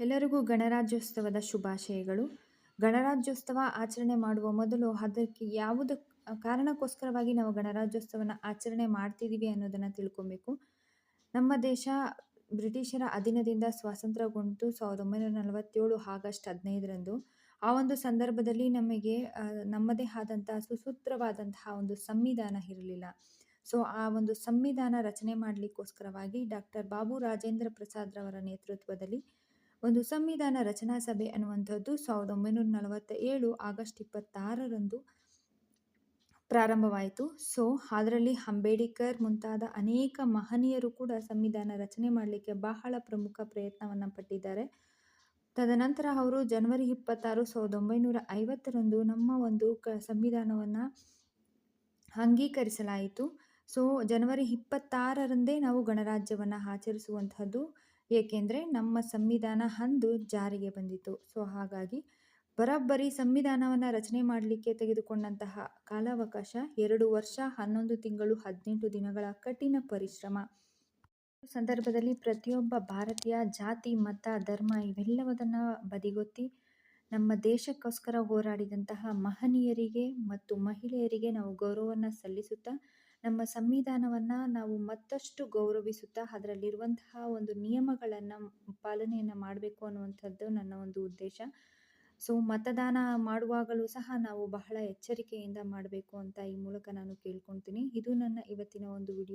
ಎಲ್ಲರಿಗೂ ಗಣರಾಜ್ಯೋತ್ಸವದ ಶುಭಾಶಯಗಳು. ಗಣರಾಜ್ಯೋತ್ಸವ ಆಚರಣೆ ಮಾಡುವ ಮೊದಲು ಅದಕ್ಕೆ ಯಾವುದು ಕಾರಣಕ್ಕೋಸ್ಕರವಾಗಿ ನಾವು ಗಣರಾಜ್ಯೋತ್ಸವನ ಆಚರಣೆ ಮಾಡ್ತಿದ್ದೀವಿ ಅನ್ನೋದನ್ನು ತಿಳ್ಕೊಬೇಕು. ನಮ್ಮ ದೇಶ ಬ್ರಿಟಿಷರ ಅಧೀನದಿಂದ ಸ್ವಾತಂತ್ರ್ಯಗೊಂಡು 1947 ಆಗಸ್ಟ್ 15ರಂದು. ಆ ಒಂದು ಸಂದರ್ಭದಲ್ಲಿ ನಮಗೆ ನಮ್ಮದೇ ಆದಂತಹ ಸುಸೂತ್ರವಾದಂತಹ ಒಂದು ಸಂವಿಧಾನ ಇರಲಿಲ್ಲ. ಸೊ ಆ ಒಂದು ಸಂವಿಧಾನ ರಚನೆ ಮಾಡಲಿಕ್ಕೋಸ್ಕರವಾಗಿ ಡಾಕ್ಟರ್ ಬಾಬು ರಾಜೇಂದ್ರ ಪ್ರಸಾದ್ ರವರ ನೇತೃತ್ವದಲ್ಲಿ ಒಂದು ಸಂವಿಧಾನ ರಚನಾ ಸಭೆ ಅನ್ನುವಂಥದ್ದು 1947 ಆಗಸ್ಟ್ 26ರಂದು ಪ್ರಾರಂಭವಾಯಿತು. ಸೊ ಅದರಲ್ಲಿ ಅಂಬೇಡ್ಕರ್ ಮುಂತಾದ ಅನೇಕ ಮಹನೀಯರು ಕೂಡ ಸಂವಿಧಾನ ರಚನೆ ಮಾಡಲಿಕ್ಕೆ ಬಹಳ ಪ್ರಮುಖ ಪ್ರಯತ್ನವನ್ನು ಪಟ್ಟಿದ್ದಾರೆ. ತದನಂತರ ಅವರು ಜನವರಿ 26, 1950ರಂದು ನಮ್ಮ ಒಂದು ಸಂವಿಧಾನವನ್ನು ಅಂಗೀಕರಿಸಲಾಯಿತು. ಸೊ ಜನವರಿ 26ರಂದೇ ನಾವು ಗಣರಾಜ್ಯವನ್ನು ಆಚರಿಸುವಂತಹದ್ದು. ಏಕೆಂದರೆ ನಮ್ಮ ಸಂವಿಧಾನ ಅಂದು ಜಾರಿಗೆ ಬಂದಿತು. ಸೊ ಹಾಗಾಗಿ ಬರೋಬ್ಬರಿ ಸಂವಿಧಾನವನ್ನು ರಚನೆ ಮಾಡಲಿಕ್ಕೆ ತೆಗೆದುಕೊಂಡಂತಹ ಕಾಲಾವಕಾಶ 2 ವರ್ಷ 11 ತಿಂಗಳು 18 ದಿನಗಳ ಕಠಿಣ ಪರಿಶ್ರಮ. ಸಂದರ್ಭದಲ್ಲಿ ಪ್ರತಿಯೊಬ್ಬ ಭಾರತೀಯ ಜಾತಿ, ಮತ, ಧರ್ಮ ಇವೆಲ್ಲವನ್ನ ಬದಿಗೊತ್ತಿ ನಮ್ಮ ದೇಶಕ್ಕೋಸ್ಕರ ಹೋರಾಡಿದಂತಹ ಮಹನೀಯರಿಗೆ ಮತ್ತು ಮಹಿಳೆಯರಿಗೆ ನಾವು ಗೌರವವನ್ನು ಸಲ್ಲಿಸುತ್ತಾ, ನಮ್ಮ ಸಂವಿಧಾನವನ್ನು ನಾವು ಮತ್ತಷ್ಟು ಗೌರವಿಸುತ್ತಾ ಅದರಲ್ಲಿರುವಂತಹ ಒಂದು ನಿಯಮಗಳನ್ನು ಪಾಲನೆಯನ್ನು ಮಾಡಬೇಕು ಅನ್ನುವಂಥದ್ದು ನನ್ನ ಒಂದು ಉದ್ದೇಶ. ಸೊ ಮತದಾನ ಮಾಡುವಾಗಲೂ ಸಹ ನಾವು ಬಹಳ ಎಚ್ಚರಿಕೆಯಿಂದ ಮಾಡಬೇಕು ಅಂತ ಈ ಮೂಲಕ ನಾನು ಕೇಳ್ಕೊಳ್ತೀನಿ. ಇದು ನನ್ನ ಇವತ್ತಿನ ಒಂದು ವಿಡಿಯೋ.